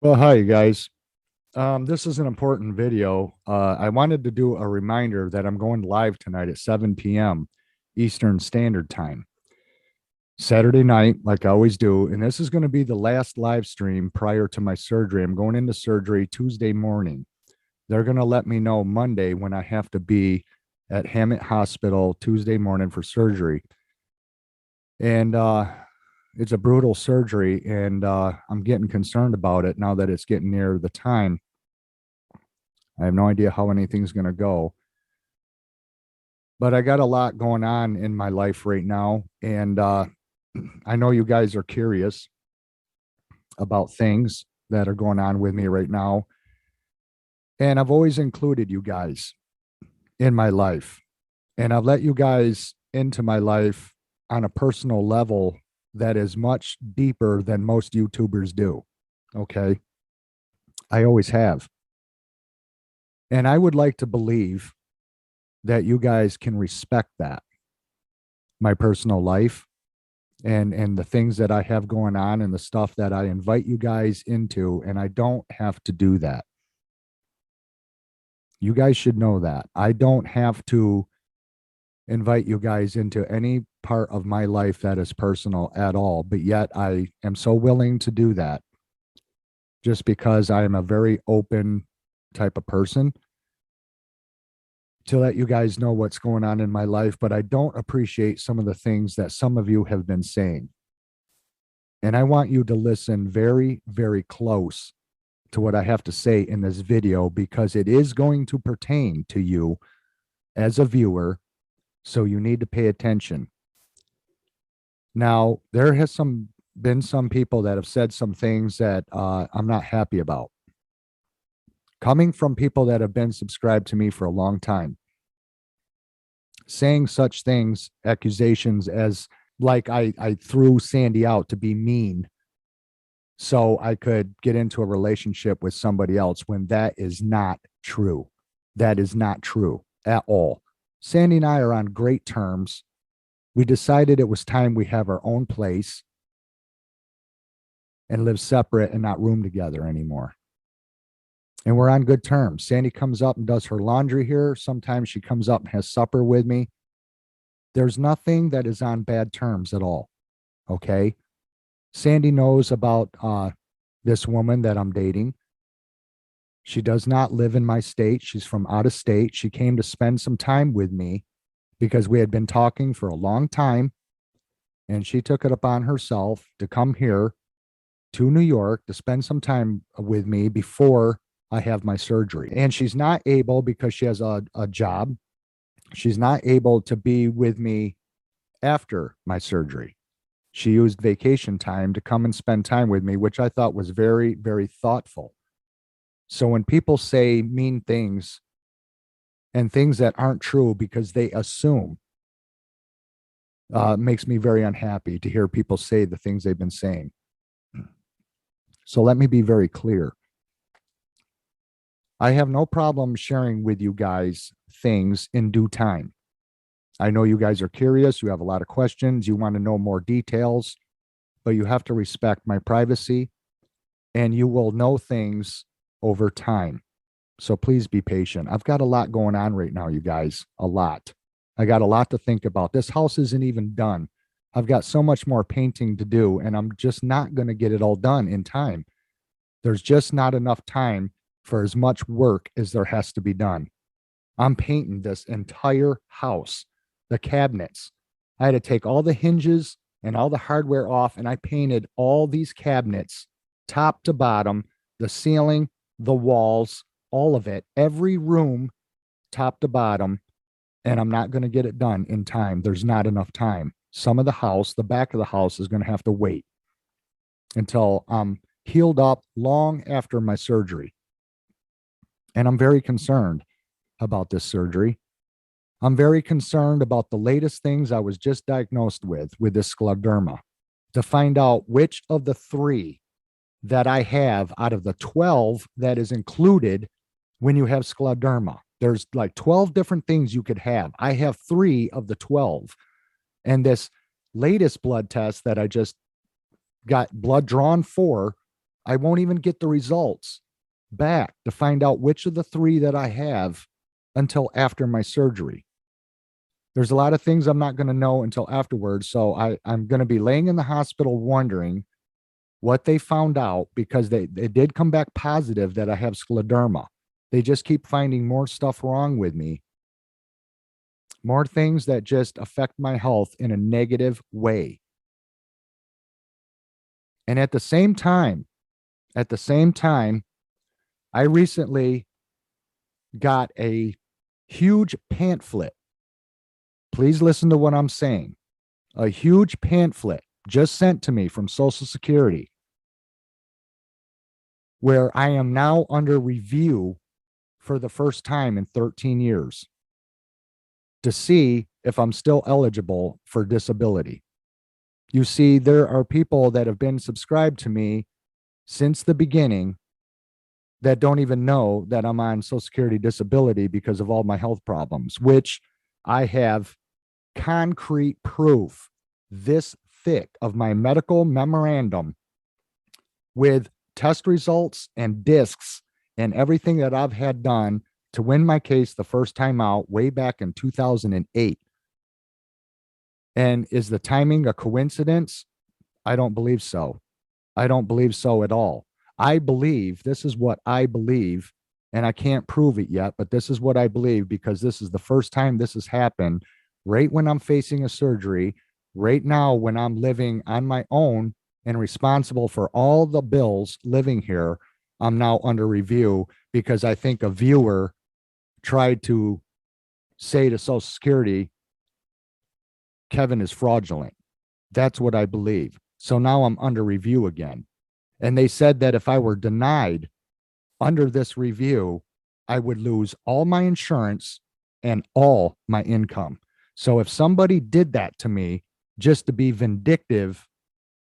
Well, hi, you guys. This is an important video. I wanted to do a reminder that I'm going live tonight at 7 p.m. Eastern Standard Time, Saturday night, like I always do. And this is going to be the last live stream prior to my surgery. I'm going into surgery Tuesday morning. They're going to let me know Monday when I have to be at Hammett Hospital Tuesday morning for surgery. And it's a brutal surgery, and I'm getting concerned about it now that it's getting near the time. I have no idea how anything's going to go, but I got a lot going on in my life right now. And I know you guys are curious about things that are going on with me right now. And I've always included you guys in my life. And I've let you guys into my life on a personal level that is much deeper than most YouTubers do. Okay. I always have. And I would like to believe that you guys can respect that, my personal life and the things that I have going on and the stuff that I invite you guys into, and I don't have to do that. You guys should know that. I don't have to invite you guys into any part of my life that is personal at all, but yet I am so willing to do that just because I am a very open type of person to let you guys know what's going on in my life, but I don't appreciate some of the things that some of you have been saying. And I want you to listen very, very close to what I have to say in this video because it is going to pertain to you as a viewer. So you need to pay attention. Now, there has been some people that have said some things that I'm not happy about. Coming from people that have been subscribed to me for a long time, saying such things, accusations as like I threw Sandy out to be mean so I could get into a relationship with somebody else when that is not true. That is not true at all. Sandy and I are on great terms. We decided it was time we have our own place and live separate and not room together anymore. And we're on good terms. Sandy comes up and does her laundry here. Sometimes she comes up and has supper with me. There's nothing that is on bad terms at all. Okay. Sandy knows about this woman that I'm dating. She does not live in my state. She's from out of state. She came to spend some time with me because we had been talking for a long time. And she took it upon herself to come here to New York to spend some time with me before I have my surgery. And she's not able because she has a job. She's not able to be with me after my surgery. She used vacation time to come and spend time with me, which I thought was very, very thoughtful. So when people say mean things and things that aren't true because they assume, makes me very unhappy to hear people say the things they've been saying. So let me be very clear. I have no problem sharing with you guys things in due time. I know you guys are curious. You have a lot of questions. You want to know more details, but you have to respect my privacy and you will know things over time. So please be patient. I've got a lot going on right now, you guys, a lot. I got a lot to think about. This house isn't even done. I've got so much more painting to do, and I'm just not going to get it all done in time. There's just not enough time for as much work as there has to be done. I'm painting this entire house, the cabinets. I had to take all the hinges and all the hardware off, and I painted all these cabinets top to bottom, the ceiling, the walls, all of it, every room, top to bottom. And I'm not going to get it done in time. There's not enough time. Some of the house, the back of the house, is going to have to wait until I'm healed up long after my surgery. And I'm very concerned about this surgery. I'm very concerned about the latest things I was just diagnosed with this scleroderma, to find out which of the three that I have out of the 12 that is included when you have scleroderma. There's like 12 different things you could have. I have 3 of the 12. And this latest blood test that I just got blood drawn for I won't even get the results back to find out which of the three that I have until after my surgery. There's a lot of things I'm not going to know until afterwards. So I'm going to be laying in the hospital wondering what they found out, because it did come back positive that I have scleroderma. They just keep finding more stuff wrong with me, more things that just affect my health in a negative way. And at the same time, I recently got a huge pamphlet. Please listen to what I'm saying. A huge pamphlet just sent to me from Social Security, where I am now under review for the first time in 13 years to see if I'm still eligible for disability. You see, there are people that have been subscribed to me since the beginning that don't even know that I'm on Social Security disability because of all my health problems, which I have concrete proof this thick of my medical memorandum with test results and discs and everything that I've had done to win my case the first time out way back in 2008. And is the timing a coincidence? I don't believe so. I don't believe so at all. I believe, this is what I believe, and I can't prove it yet, but this is what I believe, because this is the first time this has happened right when I'm facing a surgery, right now when I'm living on my own and responsible for all the bills living here. I'm now under review because I think a viewer tried to say to Social Security, Kevin is fraudulent. That's what I believe. So now I'm under review again. And they said that if I were denied under this review, I would lose all my insurance and all my income. So if somebody did that to me just to be vindictive,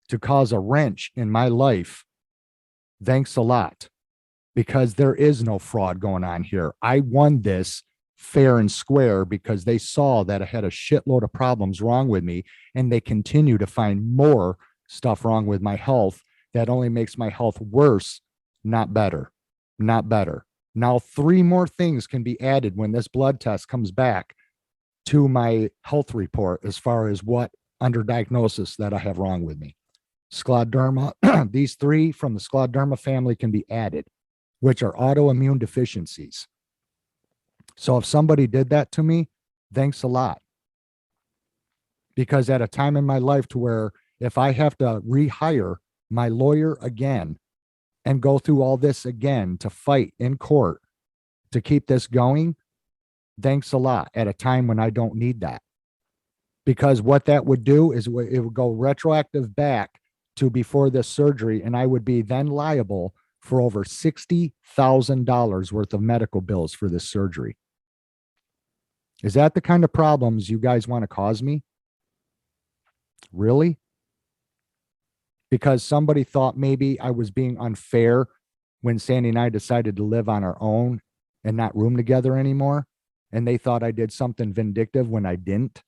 to cause a wrench in my life, thanks a lot, because there is no fraud going on here. I won this fair and square because they saw that I had a shitload of problems wrong with me, and they continue to find more stuff wrong with my health that only makes my health worse, not better, not better. Now, 3 more things can be added when this blood test comes back to my health report as far as what under diagnosis that I have wrong with me. Scleroderma, these 3 from the scleroderma family can be added, which are autoimmune deficiencies. So if somebody did that to me, thanks a lot. Because at a time in my life to where if I have to rehire my lawyer again and go through all this again to fight in court to keep this going, thanks a lot at a time when I don't need that. Because what that would do is it would go retroactive back to before this surgery, and I would be then liable for over $60,000 worth of medical bills for this surgery. Is that the kind of problems you guys want to cause me? Really? Because somebody thought maybe I was being unfair when Sandy and I decided to live on our own and not room together anymore. And they thought I did something vindictive when I didn't.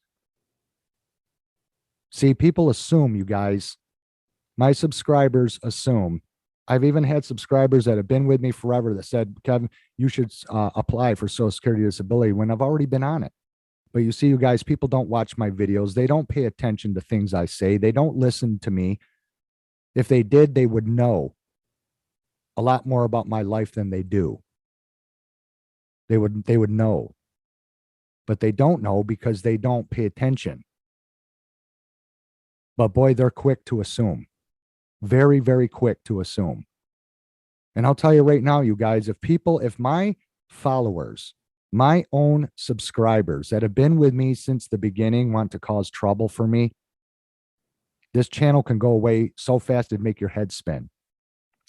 See, people assume, you guys, my subscribers assume. I've even had subscribers that have been with me forever that said, Kevin, you should apply for Social Security disability when I've already been on it. But you see, you guys, people don't watch my videos. They don't pay attention to things I say. They don't listen to me. If they did, they would know a lot more about my life than they do. They would know. But they don't know because they don't pay attention. But boy, they're quick to assume. Very, very quick to assume. And I'll tell you right now, you guys, if my followers, my own subscribers that have been with me since the beginning want to cause trouble for me, this channel can go away so fast it'd make your head spin.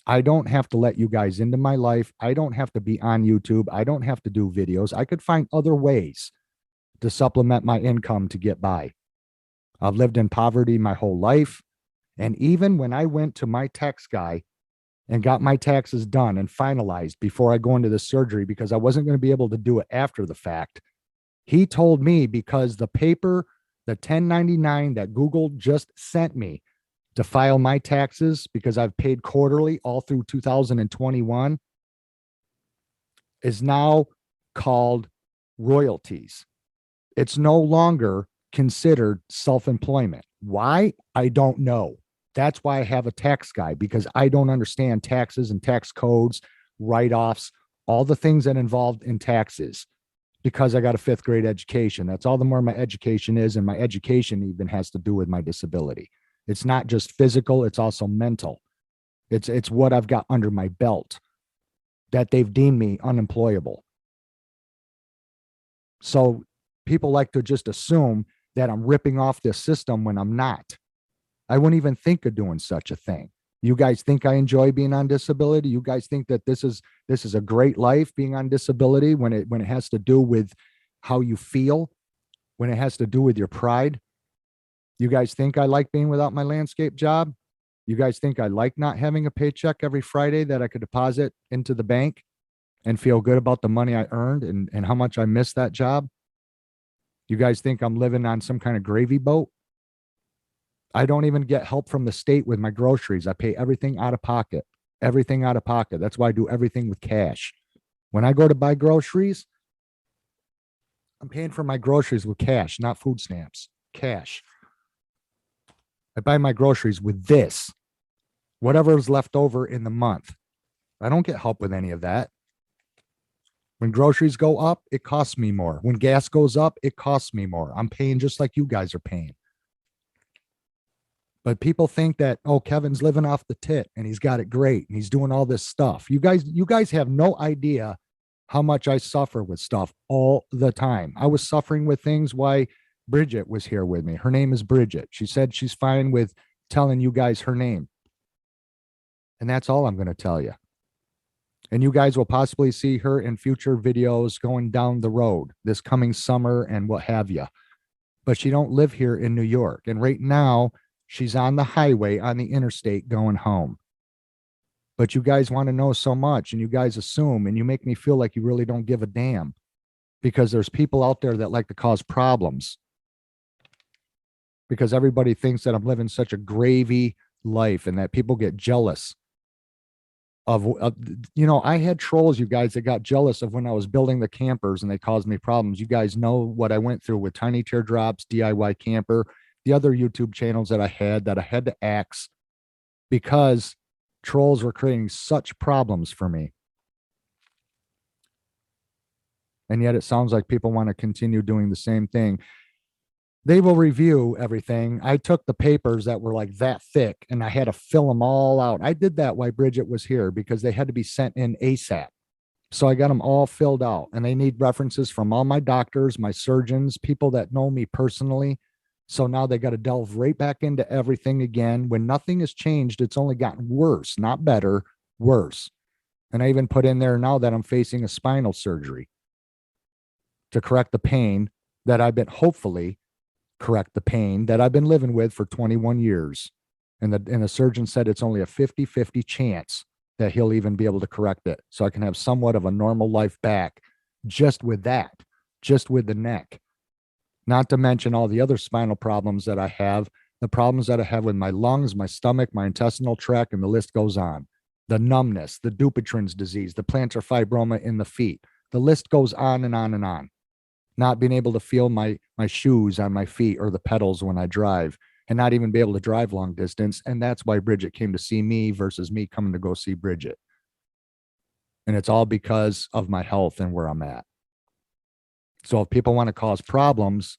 I don't have to let you guys into my life. I don't have to be on YouTube. I don't have to do videos. I could find other ways to supplement my income to get by. I've lived in poverty my whole life. And even when I went to my tax guy and got my taxes done and finalized before I go into the surgery, because I wasn't going to be able to do it after the fact, he told me, because the paper, the 1099 that Google just sent me to file my taxes, because I've paid quarterly all through 2021, is now called royalties. It's no longer considered self-employment. Why? I don't know. That's why I have a tax guy, because I don't understand taxes and tax codes, write-offs, all the things that involved in taxes, because I got a fifth grade education. That's all the more my education is. And my education even has to do with my disability. It's not just physical, it's also mental. It's what I've got under my belt that they've deemed me unemployable. So people like to just assume that I'm ripping off this system when I'm not. I wouldn't even think of doing such a thing. You guys think I enjoy being on disability? You guys think that this is a great life, being on disability, when it has to do with how you feel, when it has to do with your pride? You guys think I like being without my landscape job? You guys think I like not having a paycheck every Friday that I could deposit into the bank and feel good about the money I earned and how much I miss that job? You guys think I'm living on some kind of gravy boat? I don't even get help from the state with my groceries. I pay everything out of pocket, everything out of pocket. That's why I do everything with cash. When I go to buy groceries, I'm paying for my groceries with cash, not food stamps, cash. I buy my groceries with this, whatever is left over in the month. I don't get help with any of that. When groceries go up, it costs me more. When gas goes up, it costs me more. I'm paying just like you guys are paying. But people think that, oh, Kevin's living off the tit and he's got it great and he's doing all this stuff. You guys have no idea how much I suffer with stuff all the time. I was suffering with things why Bridget was here with me. Her name is Bridget. She said she's fine with telling you guys her name. And that's all I'm going to tell you. And you guys will possibly see her in future videos going down the road this coming summer and what have you. But she don't live here in New York. And right now, she's on the highway on the interstate going home. But you guys want to know so much, and you guys assume, and you make me feel like you really don't give a damn, because there's people out there that like to cause problems, because everybody thinks that I'm living such a gravy life and that people get jealous of I had trolls, you guys, that got jealous of when I was building the campers and they caused me problems. You guys know what I went through with Tiny Teardrops, DIY Camper, the other YouTube channels that I had to axe because trolls were creating such problems for me. And yet it sounds like people want to continue doing the same thing. They will review everything. I took the papers that were like that thick and I had to fill them all out. I did that while Bridget was here because they had to be sent in ASAP. So I got them all filled out, and they need references from all my doctors, my surgeons, people that know me personally. So now they got to delve right back into everything again. When nothing has changed, it's only gotten worse, not better, worse. And I even put in there now that I'm facing a spinal surgery to correct the pain that I've been, hopefully correct the pain that I've been living with for 21 years. And the surgeon said it's only a 50-50 chance that he'll even be able to correct it. So I can have somewhat of a normal life back just with that, just with the neck. Not to mention all the other spinal problems that I have, the problems that I have with my lungs, my stomach, my intestinal tract, and the list goes on. The numbness, the Dupuytren's disease, the plantar fibroma in the feet. The list goes on and on and on. Not being able to feel my shoes on my feet or the pedals when I drive, and not even be able to drive long distance. And that's why Bridget came to see me versus me coming to go see Bridget. And it's all because of my health and where I'm at. So if people want to cause problems,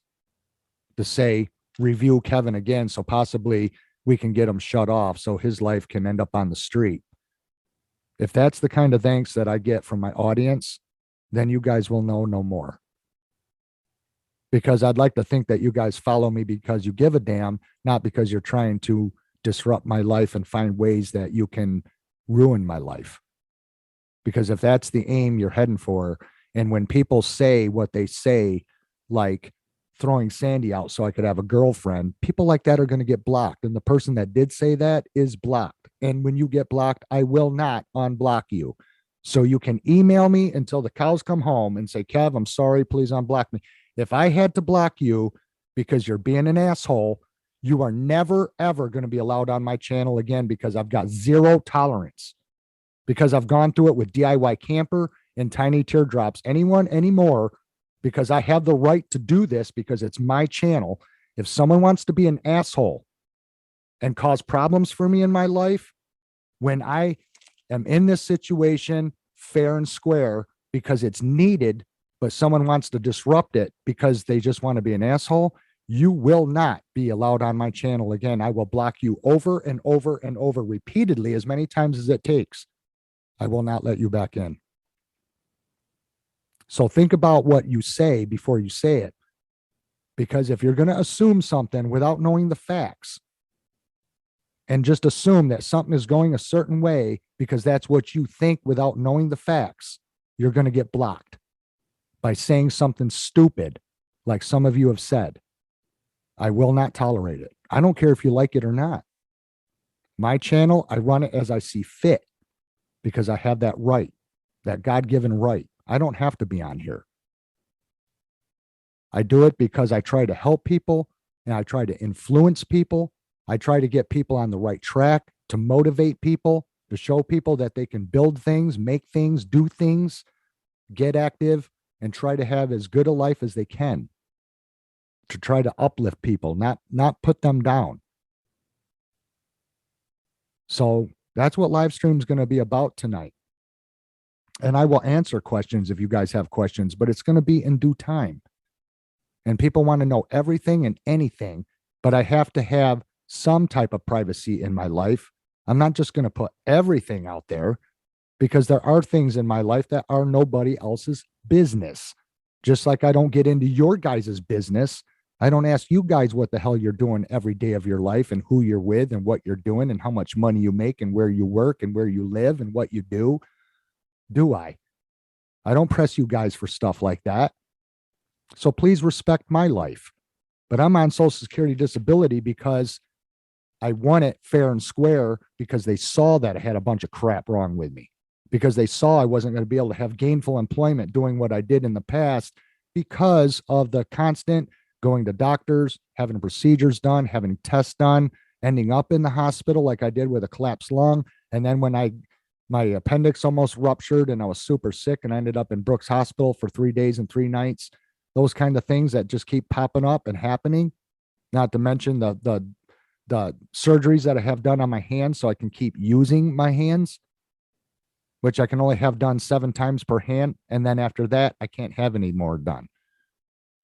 to say, review Kevin again, so possibly we can get him shut off so his life can end up on the street. If that's the kind of thanks that I get from my audience, then you guys will know no more. Because I'd like to think that you guys follow me because you give a damn, not because you're trying to disrupt my life and find ways that you can ruin my life. Because if that's the aim you're heading for, and when people say what they say, like throwing Sandy out so I could have a girlfriend, people like that are going to get blocked. And the person that did say that is blocked. And when you get blocked, I will not unblock you. So you can email me until the cows come home and say, Kev, I'm sorry, please unblock me. If I had to block you because you're being an asshole, You are never, ever going to be allowed on my channel again because I've got zero tolerance. Because I've gone through it with DIY Camper and Tiny Teardrops. Anyone anymore, because I have the right to do this because it's my channel. If someone wants to be an asshole and cause problems for me in my life, when I am in this situation fair and square because it's needed, but someone wants to disrupt it because they just want to be an asshole, you will not be allowed on my channel again. I will block you over and over and over repeatedly as many times as it takes. I will not let you back in. So think about what you say before you say it. Because if you're going to assume something without knowing the facts and just assume that something is going a certain way because that's what you think without knowing the facts, you're going to get blocked by saying something stupid like some of you have said. I will not tolerate it. I don't care if you like it or not. My channel, I run it as I see fit because I have that right, that God-given right. I don't have to be on here. I do it because I try to help people and I try to influence people. I try to get people on the right track, to motivate people, to show people that they can build things, make things, do things, get active, and try to have as good a life as they can. To try to uplift people, not put them down. So that's what live stream is going to be about tonight. And I will answer questions if you guys have questions, but it's going to be in due time. And people want to know everything and anything, but I have to have some type of privacy in my life. I'm not just going to put everything out there because there are things in my life that are nobody else's business. Just like I don't get into your guys' business. I don't ask you guys what the hell you're doing every day of your life and who you're with and what you're doing and how much money you make and where you work and where you live and what you do. Do I? I don't press you guys for stuff like that. So please respect my life. But I'm on Social Security disability because I won it fair and square because they saw that I had a bunch of crap wrong with me, because they saw I wasn't going to be able to have gainful employment doing what I did in the past because of the constant going to doctors, having procedures done, having tests done, ending up in the hospital like I did with a collapsed lung. And then when my appendix almost ruptured and I was super sick and I ended up in Brooks Hospital for 3 days and 3 nights, those kind of things that just keep popping up and happening, not to mention the surgeries that I have done on my hands so I can keep using my hands, which I can only have done 7 times per hand. And then after that, I can't have any more done.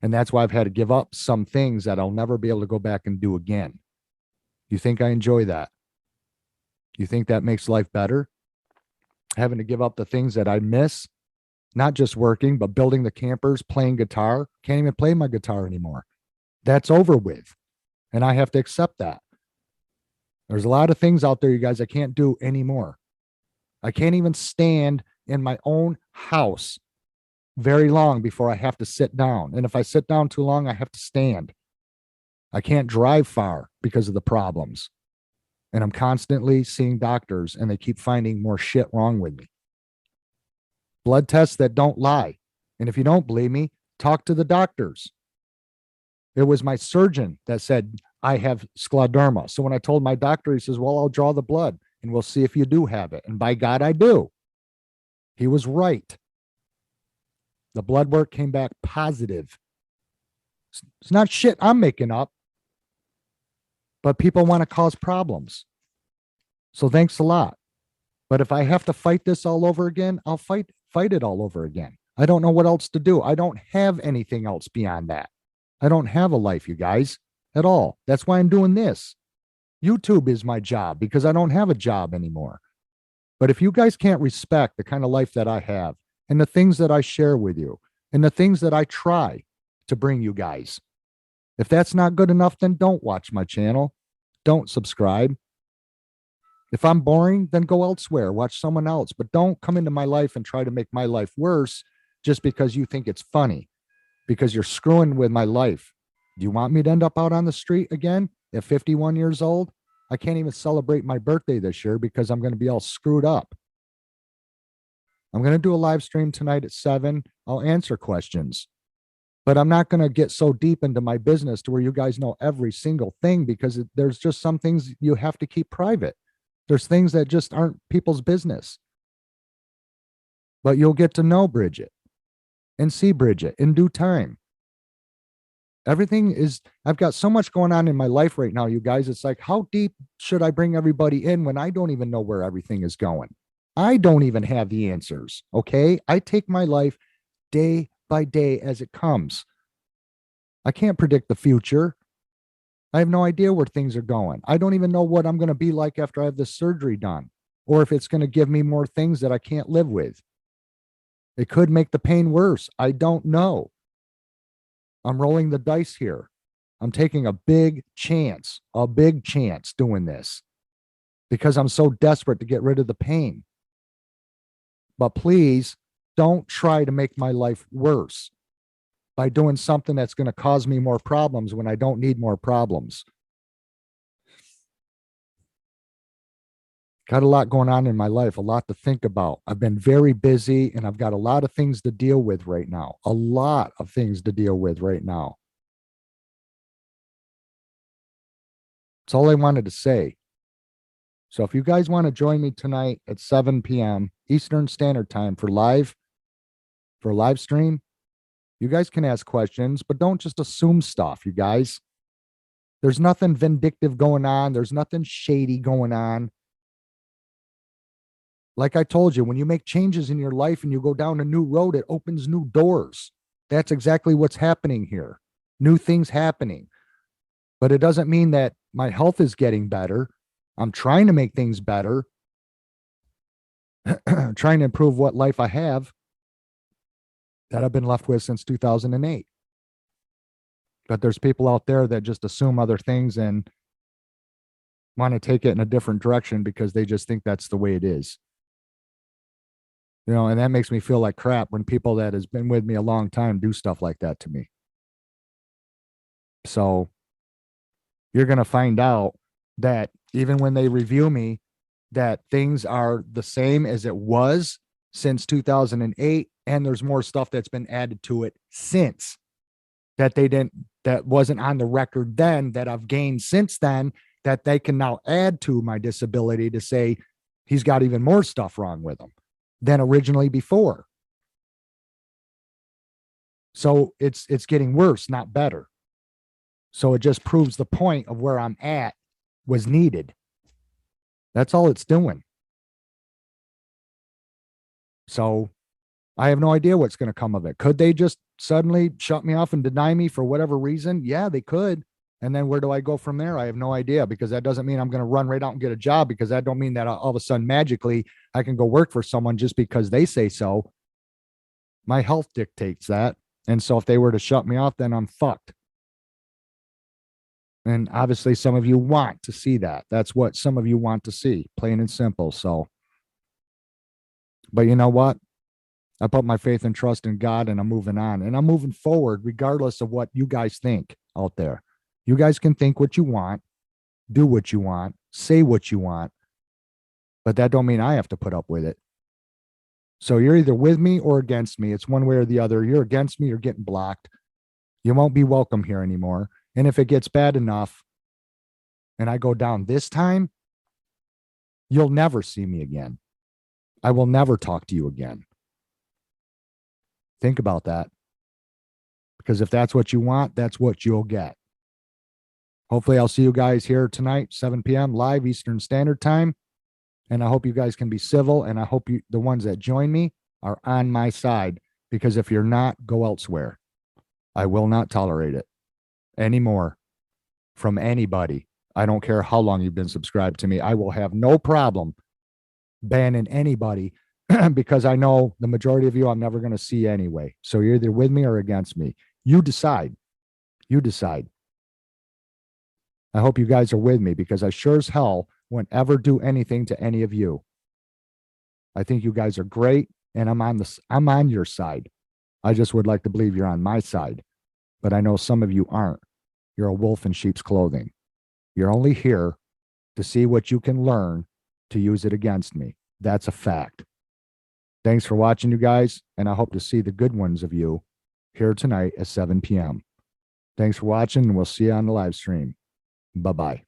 And that's why I've had to give up some things that I'll never be able to go back and do again. You think I enjoy that? You think that makes life better? Having to give up the things that I miss, not just working, but building the campers, playing guitar. Can't even play my guitar anymore. That's over with. And I have to accept that. There's a lot of things out there, you guys, I can't do anymore. I can't even stand in my own house very long before I have to sit down. And if I sit down too long, I have to stand. I can't drive far because of the problems. And I'm constantly seeing doctors and they keep finding more shit wrong with me. Blood tests that don't lie. And if you don't believe me, talk to the doctors. It was my surgeon that said, I have scleroderma. So when I told my doctor, he says, well, I'll draw the blood and we'll see if you do have it. And by God, I do. He was right. The blood work came back positive. It's not shit I'm making up, but people want to cause problems. So thanks a lot. But if I have to fight this all over again, I'll fight it all over again. I don't know what else to do. I don't have anything else beyond that. I don't have a life, you guys, at all. That's why I'm doing this. YouTube is my job because I don't have a job anymore. But if you guys can't respect the kind of life that I have and the things that I share with you and the things that I try to bring you guys, if that's not good enough, then don't watch my channel. Don't subscribe. If I'm boring, then go elsewhere, watch someone else, but don't come into my life and try to make my life worse just because you think it's funny, because you're screwing with my life. Do you want me to end up out on the street again at 51 years old? I can't even celebrate my birthday this year because I'm going to be all screwed up. I'm going to do a live stream tonight at 7. I'll answer questions. But I'm not going to get so deep into my business to where you guys know every single thing, because there's just some things you have to keep private. There's things that just aren't people's business. But you'll get to know Bridget and see Bridget in due time. Everything is, I've got so much going on in my life right now, you guys. It's like, how deep should I bring everybody in when I don't even know where everything is going? I don't even have the answers. Okay. I take my life day by day as it comes. I can't predict the future. I have no idea where things are going. I don't even know what I'm going to be like after I have this surgery done, or if it's going to give me more things that I can't live with. It could make the pain worse. I don't know. I'm rolling the dice here. I'm taking a big chance doing this because I'm so desperate to get rid of the pain. But please don't try to make my life worse by doing something that's going to cause me more problems when I don't need more problems. Got a lot going on in my life, a lot to think about. I've been very busy and I've got a lot of things to deal with right now. A lot of things to deal with right now. That's all I wanted to say. So if you guys want to join me tonight at 7 p.m. Eastern Standard Time for a live stream, you guys can ask questions, but don't just assume stuff, you guys. There's nothing vindictive going on. There's nothing shady going on. Like I told you, when you make changes in your life and you go down a new road, it opens new doors. That's exactly what's happening here. New things happening. But it doesn't mean that my health is getting better. I'm trying to make things better, trying to improve what life I have that I've been left with since 2008. But there's people out there that just assume other things and want to take it in a different direction because they just think that's the way it is. You know, and that makes me feel like crap when people that has been with me a long time do stuff like that to me. So you're going to find out that even when they review me, that things are the same as it was since 2008. And there's more stuff that's been added to it since that wasn't on the record then, that I've gained since then, that they can now add to my disability to say he's got even more stuff wrong with him than originally before. So it's getting worse, not better. So it just proves the point of where I'm at was needed. That's all it's doing. So I have no idea what's going to come of it. Could they just suddenly shut me off and deny me for whatever reason? Yeah, they could. And then where do I go from there? I have no idea, because that doesn't mean I'm going to run right out and get a job, because that don't mean that all of a sudden magically I can go work for someone just because they say so. My health dictates that. And so if they were to shut me off, then I'm fucked. And obviously some of you want to see that. That's what some of you want to see, plain and simple. So, but you know what? I put my faith and trust in God, and I'm moving on, and I'm moving forward regardless of what you guys think out there. You guys can think what you want, do what you want, say what you want, but that don't mean I have to put up with it. So you're either with me or against me. It's one way or the other. You're against me, you're getting blocked. You won't be welcome here anymore. And if it gets bad enough and I go down this time, you'll never see me again. I will never talk to you again. Think about that. Because if that's what you want, that's what you'll get. Hopefully I'll see you guys here tonight, 7 p.m. live Eastern Standard Time. And I hope you guys can be civil. And I hope the ones that join me are on my side, because if you're not, go elsewhere. I will not tolerate it anymore from anybody. I don't care how long you've been subscribed to me. I will have no problem banning anybody because I know the majority of you I'm never going to see anyway. So you're either with me or against me. You decide. You decide. I hope you guys are with me, because I sure as hell won't ever do anything to any of you. I think you guys are great, and I'm on your side. I just would like to believe you're on my side, but I know some of you aren't. You're a wolf in sheep's clothing. You're only here to see what you can learn to use it against me. That's a fact. Thanks for watching, you guys, and I hope to see the good ones of you here tonight at 7 p.m. Thanks for watching, and we'll see you on the live stream. Bye-bye.